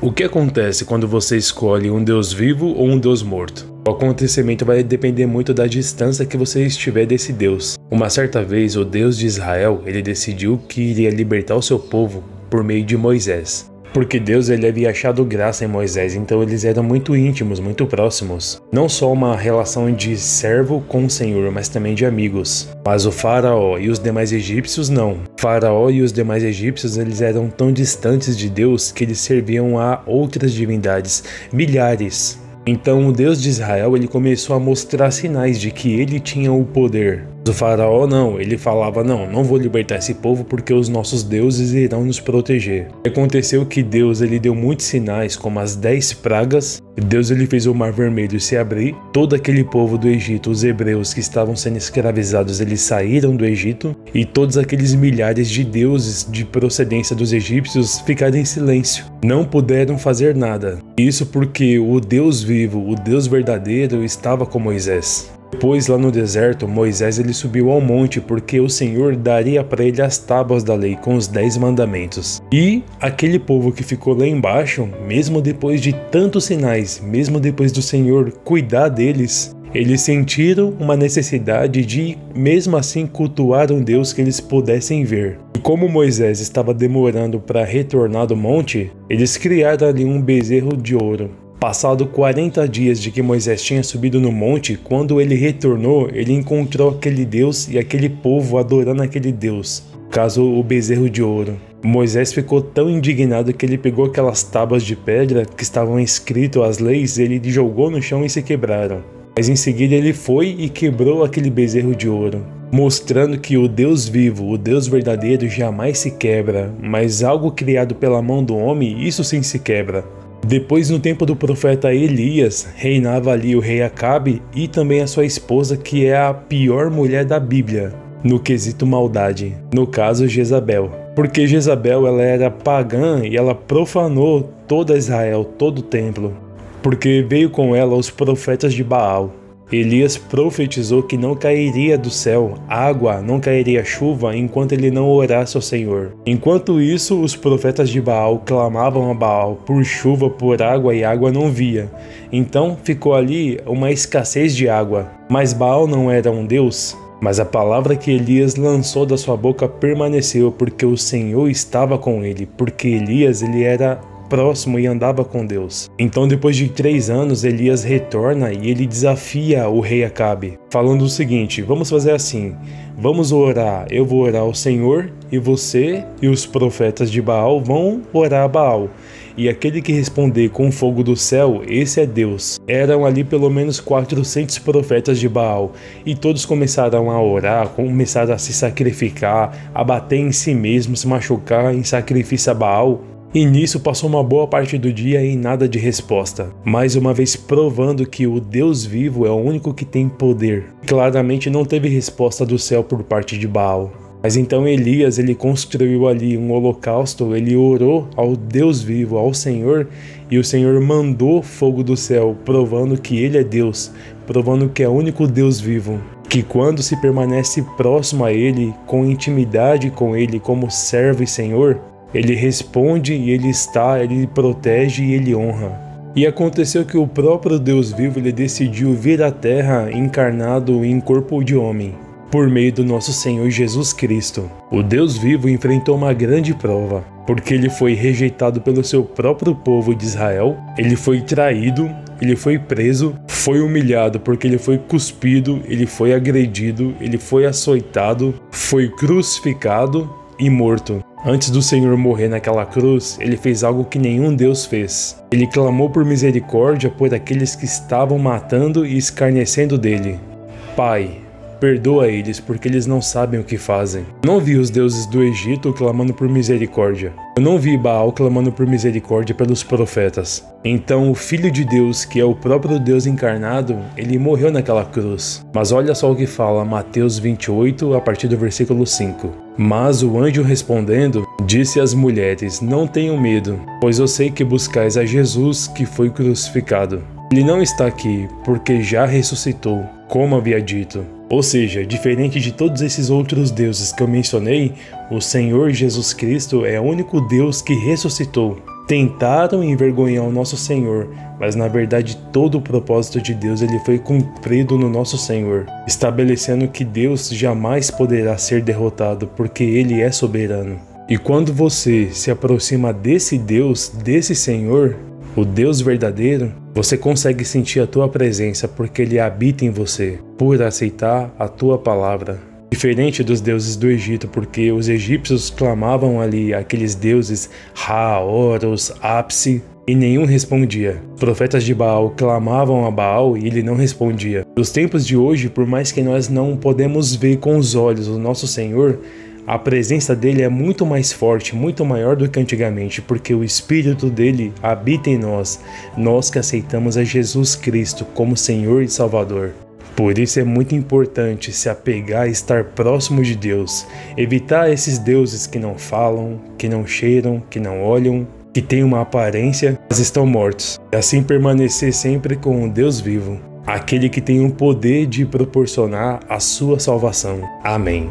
O que acontece quando você escolhe um Deus vivo ou um Deus morto? O acontecimento vai depender muito da distância que você estiver desse Deus. Uma certa vez, o Deus de Israel, ele decidiu que iria libertar o seu povo por meio de Moisés. Porque Deus ele havia achado graça em Moisés, então eles eram muito íntimos, muito próximos. Não só uma relação de servo com o Senhor, mas também de amigos. Mas o faraó e os demais egípcios não. O faraó e os demais egípcios eles eram tão distantes de Deus que eles serviam a outras divindades, milhares. Então o Deus de Israel ele começou a mostrar sinais de que ele tinha o poder. O faraó não, ele falava não vou libertar esse povo porque os nossos deuses irão nos proteger. Aconteceu que Deus ele deu muitos sinais como as 10 pragas. Deus ele fez o mar vermelho se abrir, todo aquele povo do Egito, os hebreus que estavam sendo escravizados, eles saíram do Egito e todos aqueles milhares de deuses de procedência dos egípcios ficaram em silêncio, não puderam fazer nada. Isso porque o Deus vivo, o Deus verdadeiro estava com Moisés. Depois lá no deserto, Moisés ele subiu ao monte porque o Senhor daria para ele as tábuas da lei com os 10 mandamentos. E aquele povo que ficou lá embaixo, mesmo depois de tantos sinais, mesmo depois do Senhor cuidar deles, eles sentiram uma necessidade de, mesmo assim, cultuar um Deus que eles pudessem ver. E como Moisés estava demorando para retornar do monte, eles criaram ali um bezerro de ouro. Passado 40 dias de que Moisés tinha subido no monte, quando ele retornou, ele encontrou aquele Deus e aquele povo adorando aquele Deus, no caso o bezerro de ouro. Moisés ficou tão indignado que ele pegou aquelas tábuas de pedra que estavam escritas as leis, ele jogou no chão e se quebraram. Mas em seguida ele foi e quebrou aquele bezerro de ouro, mostrando que o Deus vivo, o Deus verdadeiro jamais se quebra, mas algo criado pela mão do homem, isso sim se quebra. Depois, no tempo do profeta Elias, reinava ali o rei Acabe e também a sua esposa, que é a pior mulher da Bíblia, no quesito maldade, no caso Jezabel. Porque Jezabel ela era pagã e ela profanou toda Israel, todo o templo, porque veio com ela os profetas de Baal. Elias profetizou que não cairia do céu água, não cairia chuva enquanto ele não orasse ao Senhor. Enquanto isso, os profetas de Baal clamavam a Baal por chuva, por água e água não via. Então ficou ali uma escassez de água. Mas Baal não era um Deus. Mas a palavra que Elias lançou da sua boca permaneceu porque o Senhor estava com ele, porque Elias ele era próximo e andava com Deus. Então depois de 3 anos Elias retorna e ele desafia o rei Acabe, falando o seguinte: vamos fazer assim, vamos orar, eu vou orar ao Senhor e você e os profetas de Baal vão orar a Baal. E aquele que responder com fogo do céu, esse é Deus. Eram ali pelo menos 400 profetas de Baal, e todos começaram a orar, começaram a se sacrificar, a bater em si mesmos, se machucar em sacrifício a Baal. E nisso passou uma boa parte do dia e nada de resposta, mais uma vez provando que o Deus vivo é o único que tem poder. Claramente não teve resposta do céu por parte de Baal. Mas então Elias ele construiu ali um holocausto, ele orou ao Deus vivo, ao Senhor, e o Senhor mandou fogo do céu, provando que ele é Deus, provando que é o único Deus vivo. Que quando se permanece próximo a ele, com intimidade com ele como servo e Senhor, ele responde e ele protege e ele honra. E aconteceu que o próprio Deus vivo ele decidiu vir à terra encarnado em corpo de homem, por meio do nosso Senhor Jesus Cristo. O Deus vivo enfrentou uma grande prova, porque ele foi rejeitado pelo seu próprio povo de Israel, ele foi traído, ele foi preso, foi humilhado porque ele foi cuspido, ele foi agredido, ele foi açoitado, foi crucificado e morto. Antes do Senhor morrer naquela cruz, ele fez algo que nenhum Deus fez. Ele clamou por misericórdia por aqueles que estavam matando e escarnecendo dele. Pai, perdoa eles, porque eles não sabem o que fazem. Eu não vi os deuses do Egito clamando por misericórdia. Eu não vi Baal clamando por misericórdia pelos profetas. Então o Filho de Deus, que é o próprio Deus encarnado, ele morreu naquela cruz. Mas olha só o que fala Mateus 28, a partir do versículo 5. Mas o anjo respondendo, disse às mulheres: não tenham medo, pois eu sei que buscais a Jesus que foi crucificado. Ele não está aqui, porque já ressuscitou, como havia dito. Ou seja, diferente de todos esses outros deuses que eu mencionei, o Senhor Jesus Cristo é o único Deus que ressuscitou. tentaram envergonhar o nosso Senhor, mas na verdade todo o propósito de Deus ele foi cumprido no nosso Senhor, estabelecendo que Deus jamais poderá ser derrotado, porque Ele é soberano. E quando você se aproxima desse Deus, desse Senhor, o Deus verdadeiro, você consegue sentir a tua presença, porque Ele habita em você, por aceitar a tua palavra. Diferente dos deuses do Egito, porque os egípcios clamavam ali aqueles deuses Ra, Horus, Apsi, e nenhum respondia. Os profetas de Baal clamavam a Baal e ele não respondia. Nos tempos de hoje, por mais que nós não podemos ver com os olhos o nosso Senhor, a presença dele é muito mais forte, muito maior do que antigamente, porque o Espírito dele habita em nós, nós que aceitamos a Jesus Cristo como Senhor e Salvador. Por isso é muito importante se apegar e estar próximo de Deus, evitar esses deuses que não falam, que não cheiram, que não olham, que têm uma aparência, mas estão mortos, e assim permanecer sempre com o Deus vivo, aquele que tem o poder de proporcionar a sua salvação. Amém.